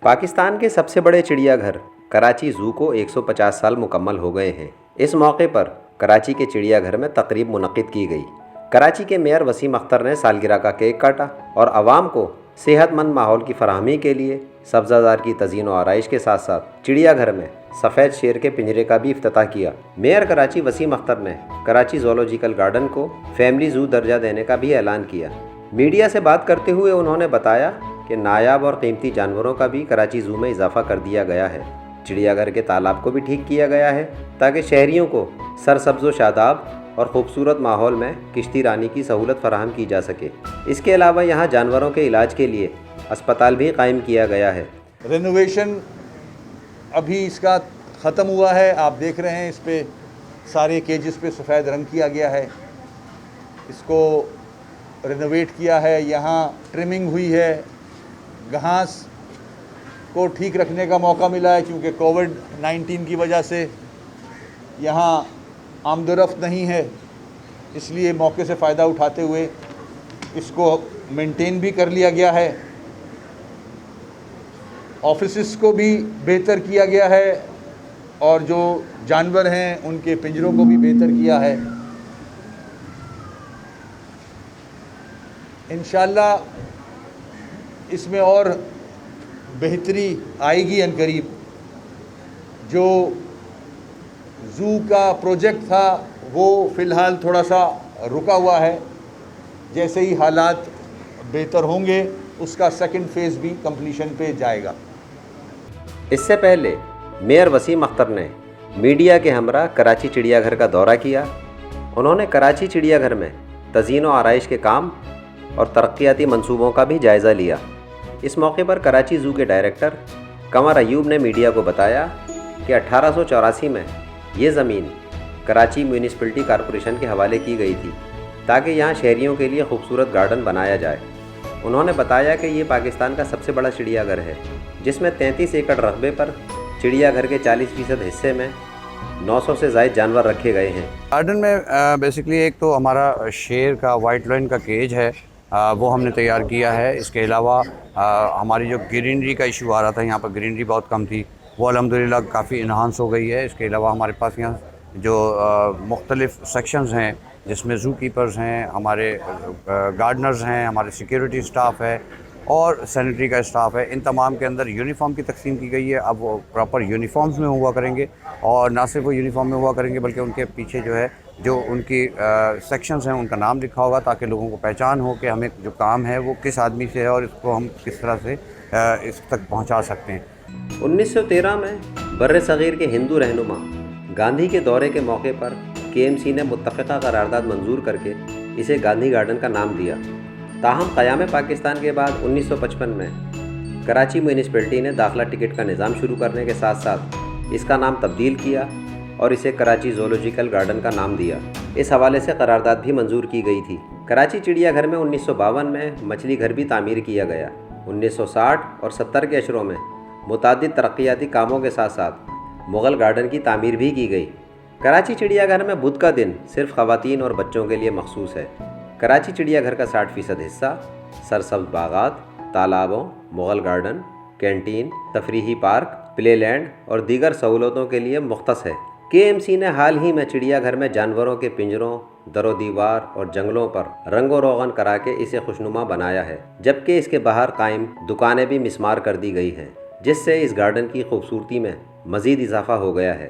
پاکستان کے سب سے بڑے چڑیا گھر کراچی زو کو 150 سال مکمل ہو گئے ہیں۔ اس موقع پر کراچی کے چڑیا گھر میں تقریب منعقد کی گئی۔ کراچی کے میئر وسیم اختر نے سالگرہ کا کیک کاٹا اور عوام کو صحت مند ماحول کی فراہمی کے لیے سبزہ زار کی تزئین و آرائش کے ساتھ ساتھ چڑیا گھر میں سفید شیر کے پنجرے کا بھی افتتاح کیا۔ میئر کراچی وسیم اختر نے کراچی زولوجیکل گارڈن کو فیملی زو درجہ دینے کا بھی اعلان کیا۔ میڈیا سے بات کرتے ہوئے انہوں نے بتایا کہ نایاب اور قیمتی جانوروں کا بھی کراچی زو میں اضافہ کر دیا گیا ہے۔ چڑیا گھر کے تالاب کو بھی ٹھیک کیا گیا ہے تاکہ شہریوں کو سرسبز و شاداب اور خوبصورت ماحول میں کشتی رانی کی سہولت فراہم کی جا سکے۔ اس کے علاوہ یہاں جانوروں کے علاج کے لیے اسپتال بھی قائم کیا گیا ہے۔ رینوویشن ابھی اس کا ختم ہوا ہے، آپ دیکھ رہے ہیں اس پہ سارے کیجز پہ سفید رنگ کیا گیا ہے، اس کو رینوویٹ کیا ہے، یہاں ٹرمنگ ہوئی ہے، گھاس کو ٹھیک رکھنے کا موقع ملا ہے کیونکہ کووڈ-19 کی وجہ سے یہاں آمد و رفت نہیں ہے، اس لیے موقع سے فائدہ اٹھاتے ہوئے اس کو مینٹین بھی کر لیا گیا ہے۔ آفیسز کو بھی بہتر کیا گیا ہے اور جو جانور ہیں ان کے پنجروں کو بھی بہتر کیا ہے۔ انشاءاللہ اس میں اور بہتری آئے گی عنقریب۔ جو زو کا پروجیکٹ تھا وہ فی الحال تھوڑا سا رکا ہوا ہے، جیسے ہی حالات بہتر ہوں گے اس کا سیکنڈ فیز بھی کمپلیشن پہ جائے گا۔ اس سے پہلے میئر وسیم اختر نے میڈیا کے ہمراہ کراچی چڑیا گھر کا دورہ کیا۔ انہوں نے کراچی چڑیا گھر میں تزئین و آرائش کے کام اور ترقیاتی منصوبوں کا بھی جائزہ لیا۔ اس موقع پر کراچی زو کے ڈائریکٹر قمر ایوب نے میڈیا کو بتایا کہ 1884 میں یہ زمین کراچی میونسپلٹی کارپوریشن کے حوالے کی گئی تھی تاکہ یہاں شہریوں کے لیے خوبصورت گارڈن بنایا جائے۔ انہوں نے بتایا کہ یہ پاکستان کا سب سے بڑا چڑیا گھر ہے جس میں 33 ایکڑ رقبے پر چڑیا گھر کے 40% حصے میں 900 سے زائد جانور رکھے گئے ہیں۔ گارڈن میں بیسکلی ایک تو ہمارا شیر کا وائٹ لائن کا کیج ہے، وہ ہم نے تیار کیا ہے۔ اس کے علاوہ ہماری جو گرینری کا ایشو آ رہا تھا، یہاں پر گرینری بہت کم تھی، وہ الحمدللہ کافی انہانس ہو گئی ہے۔ اس کے علاوہ ہمارے پاس یہاں جو مختلف سیکشنز ہیں جس میں زو کیپرز ہیں، ہمارے گارڈنرز ہیں، ہمارے سیکیورٹی سٹاف ہے اور سینیٹری کا اسٹاف ہے، ان تمام کے اندر یونیفارم کی تقسیم کی گئی ہے۔ اب وہ پراپر یونیفارمز میں ہوا کریں گے اور نہ صرف وہ یونیفارم میں ہوا کریں گے بلکہ ان کے پیچھے جو ہے جو ان کی سیکشنز ہیں ان کا نام لکھا ہوگا تاکہ لوگوں کو پہچان ہو کہ ہمیں جو کام ہے وہ کس آدمی سے ہے اور اس کو ہم کس طرح سے اس تک پہنچا سکتے ہیں۔ 1913 میں بر صغیر کے ہندو رہنما گاندھی کے دورے کے موقع پر KMC نے متفقہ قرارداد منظور کر کے اسے گاندھی گارڈن کا نام دیا۔ تاہم قیام پاکستان کے بعد 1955 میں کراچی میونسپلٹی نے داخلہ ٹکٹ کا نظام شروع کرنے کے ساتھ ساتھ اس کا نام تبدیل کیا اور اسے کراچی زولوجیکل گارڈن کا نام دیا۔ اس حوالے سے قرارداد بھی منظور کی گئی تھی۔ کراچی چڑیا گھر میں 1952 میں مچھلی گھر بھی تعمیر کیا گیا۔ 1960 اور 70 کے اشروں میں متعدد ترقیاتی کاموں کے ساتھ ساتھ مغل گارڈن کی تعمیر بھی کی گئی۔ کراچی چڑیا گھر میں بدھ کا دن صرف خواتین اور بچوں کے لیے مخصوص ہے۔ کراچی چڑیا گھر کا 60% حصہ سرسبز باغات، تالابوں، مغل گارڈن، کینٹین، تفریحی پارک، پلے لینڈ اور دیگر سہولتوں کے لیے مختص ہے۔ KMC نے حال ہی میں چڑیا گھر میں جانوروں کے پنجروں، در و دیوار اور جنگلوں پر رنگ و روغن کرا کے اسے خوشنما بنایا ہے، جبکہ اس کے باہر قائم دکانیں بھی مسمار کر دی گئی ہیں، جس سے اس گارڈن کی خوبصورتی میں مزید اضافہ ہو گیا ہے۔